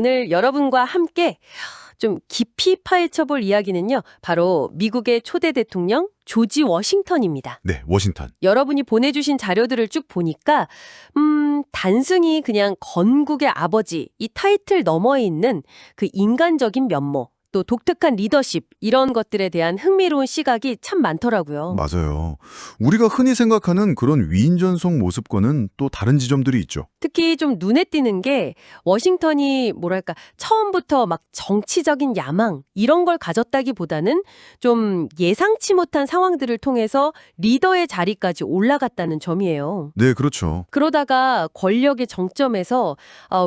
오늘 여러분과 함께 좀 깊이 파헤쳐 볼 이야기는요. 바로 미국의 초대 대통령 조지 워싱턴입니다. 네, 워싱턴. 여러분이 보내주신 자료들을 쭉 보니까 단순히 그냥 건국의 아버지 이 타이틀 너머에 있는 그 인간적인 면모 또 독특한 리더십 이런 것들에 대한 흥미로운 시각이 참 많더라고요. 맞아요. 우리가 흔히 생각하는 그런 위인전송 모습과는 또 다른 지점들이 있죠. 특히 좀 눈에 띄는 게 워싱턴이 뭐랄까 처음부터 막 정치적인 야망 이런 걸 가졌다기보다는 좀 예상치 못한 상황들을 통해서 리더의 자리까지 올라갔다는 점이에요. 네, 그렇죠. 그러다가 권력의 정점에서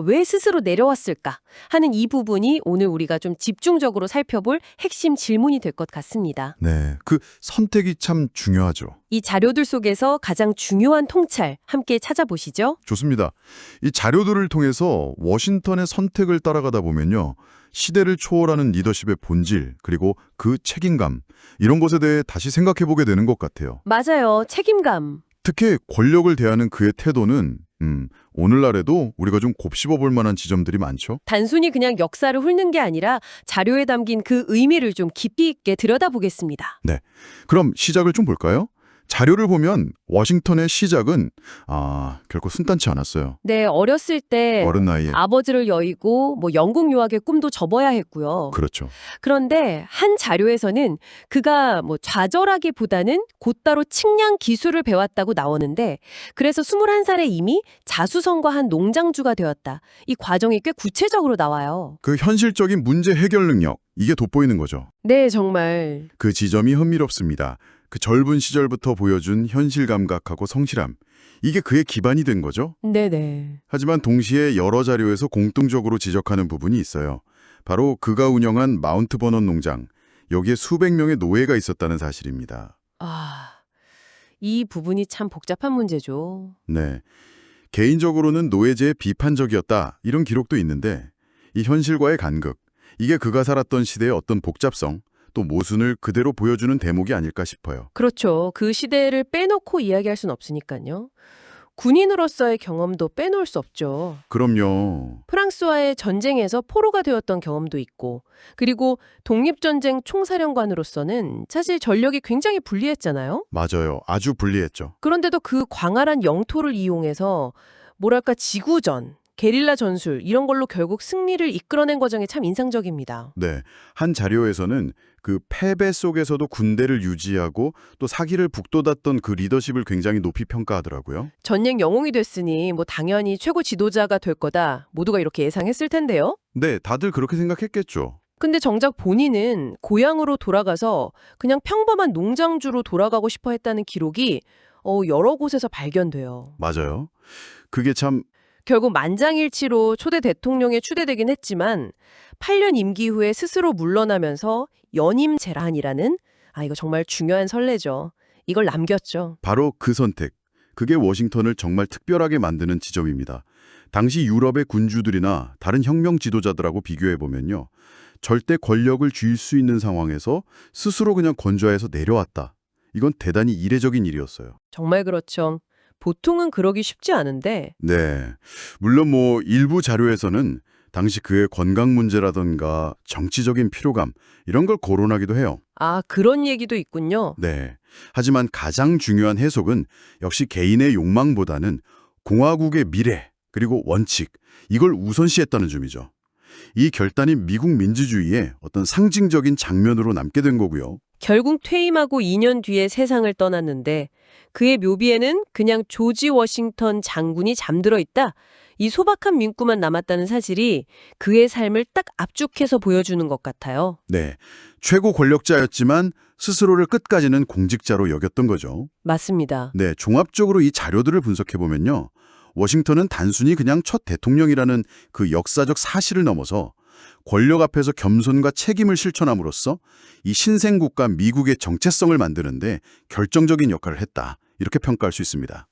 왜 스스로 내려왔을까 하는 이 부분이 오늘 우리가 좀 집중적으로 살펴볼 핵심 질문이 될 것 같습니다. 네, 그 선택이 참 중요하죠. 이 자료들 속에서 가장 중요한 통찰 함께 찾아보시죠. 좋습니다. 이 자료들을 통해서 워싱턴의 선택을 따라가다 보면요. 시대를 초월하는 리더십의 본질, 그리고 그 책임감, 이런 것에 대해 다시 생각해보게 되는 것 같아요. 맞아요. 책임감. 특히 권력을 대하는 그의 태도는 오늘날에도 우리가 좀 곱씹어 볼 만한 지점들이 많죠. 단순히 그냥 역사를 훑는 게 아니라 자료에 담긴 그 의미를 좀 깊이 있게 들여다보겠습니다. 네, 그럼 시작을 좀 볼까요? 자료를 보면 워싱턴의 시작은 결코 순탄치 않았어요. 네, 어렸을 때 어린 나이에. 아버지를 여의고 영국 유학의 꿈도 접어야 했고요. 그렇죠. 그런데 한 자료에서는 그가 좌절하기보다는 곧바로 측량 기술을 배웠다고 나오는데 그래서 21살에 이미 자수성가한 농장주가 되었다. 이 과정이 꽤 구체적으로 나와요. 그 현실적인 문제 해결 능력, 이게 돋보이는 거죠. 네, 정말. 그 지점이 흥미롭습니다. 그 젊은 시절부터 보여준 현실 감각하고 성실함, 이게 그의 기반이 된 거죠. 네네. 하지만 동시에 여러 자료에서 공통적으로 지적하는 부분이 있어요. 바로 그가 운영한 마운트 버넌 농장, 여기에 수백 명의 노예가 있었다는 사실입니다. 이 부분이 참 복잡한 문제죠. 네, 개인적으로는 노예제에 비판적이었다, 이런 기록도 있는데 이 현실과의 간극, 이게 그가 살았던 시대의 어떤 복잡성, 또 모순을 그대로 보여주는 대목이 아닐까 싶어요. 그렇죠. 그 시대를 빼놓고 이야기할 순 없으니까요. 군인으로서의 경험도 빼놓을 수 없죠. 그럼요. 프랑스와의 전쟁에서 포로가 되었던 경험도 있고 그리고 독립전쟁 총사령관으로서는 사실 전력이 굉장히 불리했잖아요. 맞아요. 아주 불리했죠. 그런데도 그 광활한 영토를 이용해서 뭐랄까 지구전, 게릴라 전술 이런 걸로 결국 승리를 이끌어낸 과정이 참 인상적입니다. 네, 한 자료에서는 그 패배 속에서도 군대를 유지하고 또 사기를 북돋았던 그 리더십을 굉장히 높이 평가하더라고요. 전쟁 영웅이 됐으니 당연히 최고 지도자가 될 거다. 모두가 이렇게 예상했을 텐데요. 네, 다들 그렇게 생각했겠죠. 근데 정작 본인은 고향으로 돌아가서 그냥 평범한 농장주로 돌아가고 싶어 했다는 기록이 여러 곳에서 발견돼요. 맞아요. 그게 참 결국 만장일치로 초대 대통령에 추대되긴 했지만 8년 임기 후에 스스로 물러나면서 연임 제란이라는 이거 정말 중요한 선례죠. 이걸 남겼죠. 바로 그 선택. 그게 워싱턴을 정말 특별하게 만드는 지점입니다. 당시 유럽의 군주들이나 다른 혁명 지도자들하고 비교해 보면요. 절대 권력을 쥘 수 있는 상황에서 스스로 그냥 건좌해서 내려왔다. 이건 대단히 이례적인 일이었어요. 정말 그렇죠. 보통은 그러기 쉽지 않은데 네. 물론 일부 자료에서는 당시 그의 건강 문제라던가 정치적인 피로감 이런 걸 거론하기도 해요. 그런 얘기도 있군요. 네. 하지만 가장 중요한 해석은 역시 개인의 욕망보다는 공화국의 미래 그리고 원칙 이걸 우선시했다는 점이죠. 이 결단이 미국 민주주의의 어떤 상징적인 장면으로 남게 된 거고요. 결국 퇴임하고 2년 뒤에 세상을 떠났는데 그의 묘비에는 그냥 조지 워싱턴 장군이 잠들어 있다. 이 소박한 문구만 남았다는 사실이 그의 삶을 딱 압축해서 보여주는 것 같아요. 네. 최고 권력자였지만 스스로를 끝까지는 공직자로 여겼던 거죠. 맞습니다. 네. 종합적으로 이 자료들을 분석해 보면요. 워싱턴은 단순히 그냥 첫 대통령이라는 그 역사적 사실을 넘어서 권력 앞에서 겸손과 책임을 실천함으로써 이 신생국가 미국의 정체성을 만드는데 결정적인 역할을 했다. 이렇게 평가할 수 있습니다.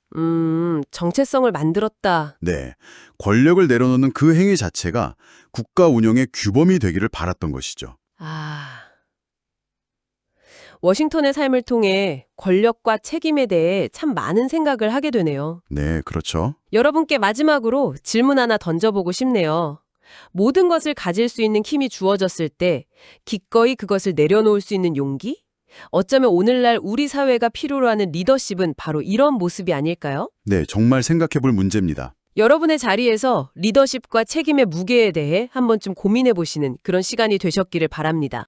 정체성을 만들었다. 네, 권력을 내려놓는 그 행위 자체가 국가 운영의 규범이 되기를 바랐던 것이죠. 워싱턴의 삶을 통해 권력과 책임에 대해 참 많은 생각을 하게 되네요. 네, 그렇죠. 여러분께 마지막으로 질문 하나 던져보고 싶네요. 모든 것을 가질 수 있는 힘이 주어졌을 때 기꺼이 그것을 내려놓을 수 있는 용기? 어쩌면 오늘날 우리 사회가 필요로 하는 리더십은 바로 이런 모습이 아닐까요? 네, 정말 생각해 볼 문제입니다. 여러분의 자리에서 리더십과 책임의 무게에 대해 한 번쯤 고민해 보시는 그런 시간이 되셨기를 바랍니다.